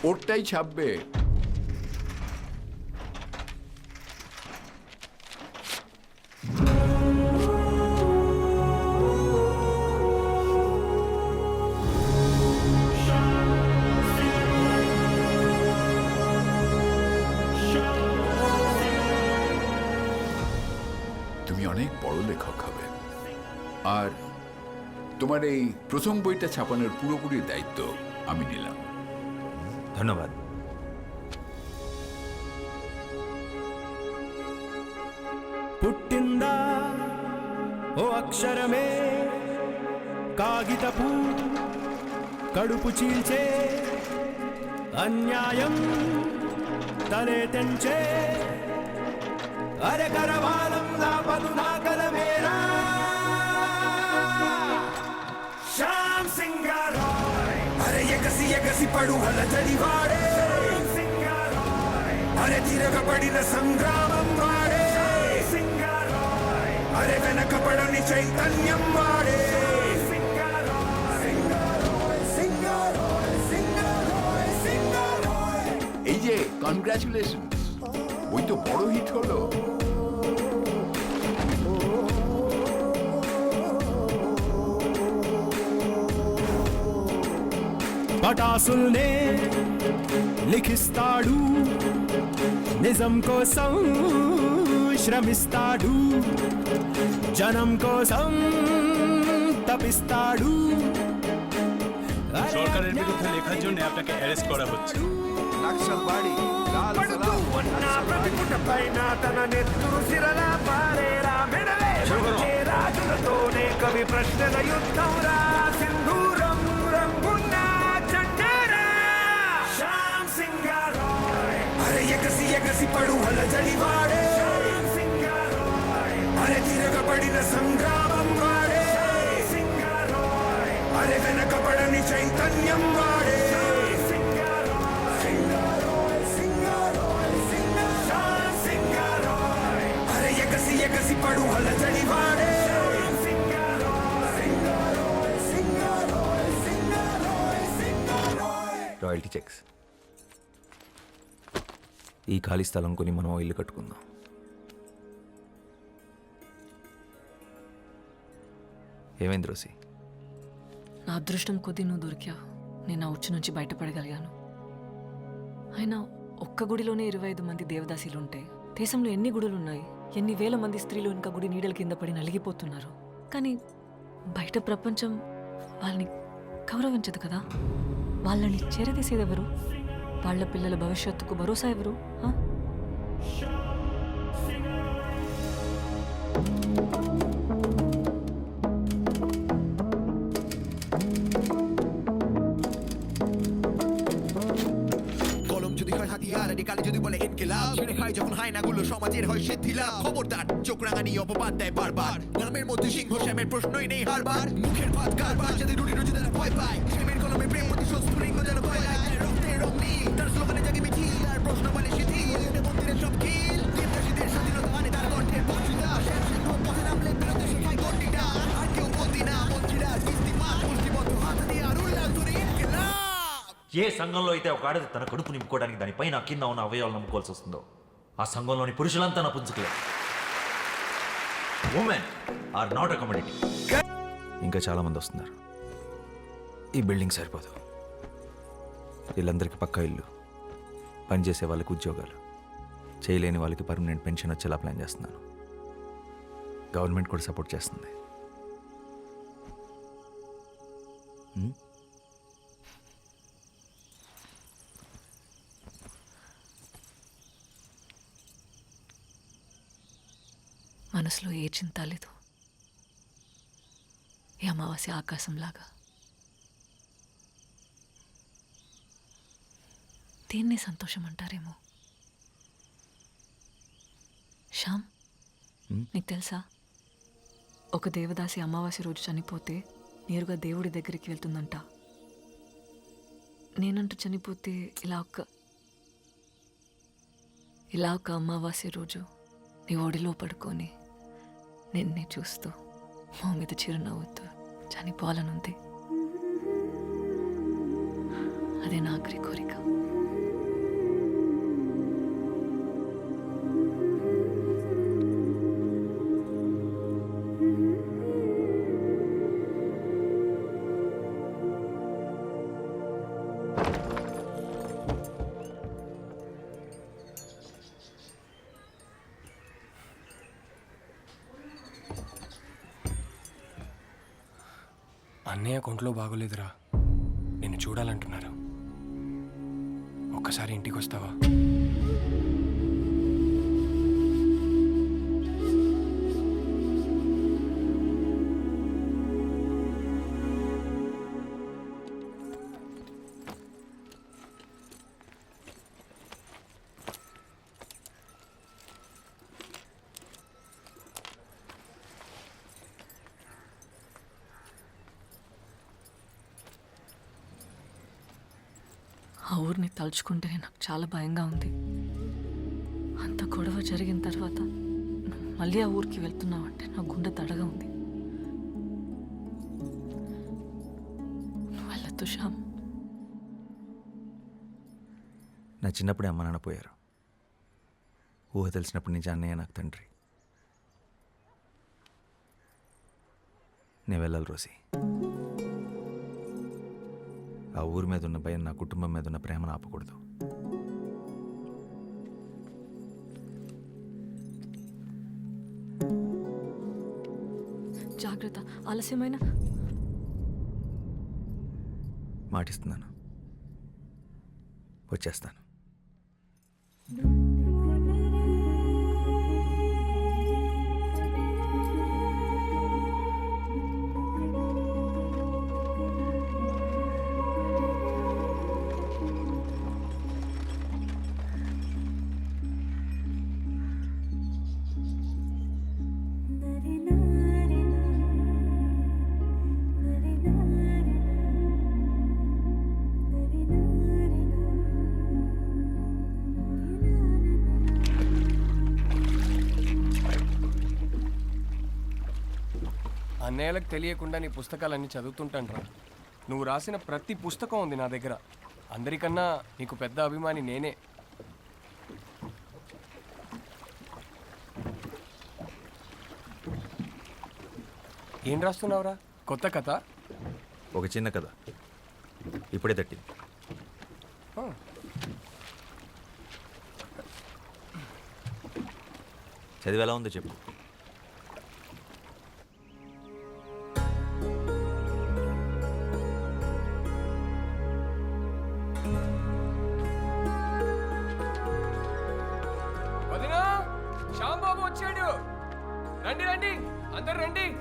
ওরটাই ছাপবে। তুমি অনেক বড় লেখক হবে, আর তোমার এই প্রথম বইটা ছাপানোর পুরোপুরি দায়িত্ব আমি নিলাম। ধন্যবাদ। పుట్టిందా ఓ అక్షరమే కాగితపు కడుపు చీల్చే అన్యాయం తలే తెంచే అరే కరవాలం లాపదు నాగలమేరా శ్యామ్ సింగారాయ్ అరే ఎగసి ఎగసి పడు వల జడివాడే సింగారాయ్ అరే తిరగబడిన సంగ్రామం వాడే సింగారాయ్ అరే వెనకబడని చైతన్యం వాడే এই যে কনগ্রাচুলেশন, বই তো বড় হিট হলো। పటాసుల్నే లిఖిస్తాడు, నిజం కోసం శ్రమిస్తాడు, జనం కోసం తపిస్తాడు। সরকারের বিরুদ্ধে লেখার জন্য আপনাকে অ্যারেস্ট করা হচ্ছে। నక్సల్వాడి లాల్ సలాం తన నెత్తురు సిరలా పారేరా మెడలే రాజులతోనే కవి ప్రశ్నల యుద్ధం రా సింధూరం రంగున్న చండేరా శ్యామ్ సింగారాయ్ అరే ఎగసి ఎగసి పడు వల జడివాడే సింగారాయ్ అరే తిరగబడిన సంగ్రామం వాడే సింగారాయ్ అరే వెనకబడని చైతన్యం వాడే ఎగసి పడు వల జడివాడే రాయల్టీ చెక్స్. ఈ ఖాళీ స్థలం కొని మనం ఓ ఇల్లు కట్టుకుందాం. ఏమైంది రోసి? నా అదృష్టం కొద్దీ నువ్వు దొరికావు. నేను ఆ ఉచ్చు నుంచి బయటపడగలిగాను. అయినా ఒక్క గుడిలోనే 25 మంది దేవదాసీలుంటే దేశంలో ఎన్ని గుడులున్నాయి? ఎన్ని వేల మంది స్త్రీలు ఇంకా గుడి నీడల కింద పడి నలిగిపోతున్నారు. కానీ బయట ప్రపంచం వాళ్ళని గౌరవించదు కదా. వాళ్ళని చేరదీసేదెవరు? వాళ్ళ పిల్లల భవిష్యత్తుకు భరోసా ఎవరు? যদি বলে ইনকিলাব ছেড়ে খায় যখন হয় না গুলো সমাজের হয় শিথিলাভ। খবরদার চোখ রাঙানি অপবাদ দেয় বারবার। গ্রামের মধ্যে সিংহ শ্যামের প্রশ্নই নেই হারবার। মুখের ভাত কারবার যাদের রুটি রুজি তারা ভয় পায়। প্রেমের কলমে প্রেম প্রতিশোধ স্ফুলিঙ্গ যেন ভয় লাগে। রক্তে রং নীল তার স্লোগানে জাগে মিছিল তার প্রশ্ন বলে শিথিল মন্দিরের সব খিল। দেবদাসীদের স্বাধীনতা আনে তার কণ্ঠের বক্তৃতা। শেষ সিংহ পথে নামলে বেরোতে শেখায় গণ্ডিটা। আর কেউ বন্দি না মন্ত্রীরা ইস্তিমাত মুষ্টিবদ্ধ হাত দিয়ে আর উল্লাস ধরে ইনকিলাব। ఏ సంఘంలో అయితే ఒక ఆడది తన కడుపు నింపుకోవడానికి దానిపైన కింద ఉన్న అవయవాలు నమ్ముకోవాల్సి వస్తుందో ఆ సంఘంలోని పురుషులంతా నపుంసకులే. Women are not a commodity. ఇంకా చాలామంది వస్తున్నారు. ఈ బిల్డింగ్ సరిపోదు. వీళ్ళందరికీ పక్కా ఇల్లు, పనిచేసే వాళ్ళకి ఉద్యోగాలు, చేయలేని వాళ్ళకి పర్మనెంట్ పెన్షన్ వచ్చేలా ప్లాన్ చేస్తున్నాను. గవర్నమెంట్ కూడా సపోర్ట్ చేస్తుంది. మనసులో ఏ చింత లేదు. ఈ అమావాస్య ఆకాశంలాగా. దీన్నే సంతోషం అంటారేమో. శ్యామ్, నీకు తెలుసా, ఒక దేవదాసి అమావాస్య రోజు చనిపోతే నేరుగా దేవుడి దగ్గరికి వెళ్తుందంట. నేనంటూ చనిపోతే ఇలా ఒక అమావాస్య రోజు నీ ఒడిలో పడుకొని నిన్నే చూస్తూ మా మీద చిరునవ్వుతూ చనిపోవాలనుంది. అదే నా ఆఖరి కోరిక. అన్నయ్య కొంట్లో బాగోలేదురా, నిన్ను చూడాలంటున్నారు. ఒక్కసారి ఇంటికి వస్తావా? ఆ ఊరిని తలుచుకుంటేనే నాకు చాలా భయంగా ఉంది. అంత గొడవ జరిగిన తర్వాత నువ్వు మళ్ళీ ఆ ఊరికి వెళ్తున్నావు అంటే నా గుండె దడగా ఉంది. నువ్వు వెళ్ళొద్దు శ్యామ్. నా చిన్నప్పుడే అమ్మ నాన్న పోయారు. ఊహ తెలిసినప్పటి నుంచి అన్నయ్య నాకు తండ్రి. నేను వెళ్ళాలి రోసి. ఆ ఊరి మీద ఉన్న భయం నా కుటుంబం మీద ఉన్న ప్రేమను ఆపకూడదు. జాగ్రత్త. ఆలస్యమైన మాటిస్తున్నాను, వచ్చేస్తాను. అన్నయ్యలకు తెలియకుండా నీ పుస్తకాలన్నీ చదువుతుంటాను. నువ్వు రాసిన ప్రతి పుస్తకం ఉంది నా దగ్గర. అందరికన్నా నీకు పెద్ద అభిమాని నేనే. ఏం రాస్తున్నావురా? కొత్త కథ? ఒక చిన్న కథ ఇప్పుడే తట్టింది. చదివి ఎలా ఉందో చెప్పు. వదినా, శ్యాంబాబు వచ్చాడు. రండి రండి, అందరు రండి.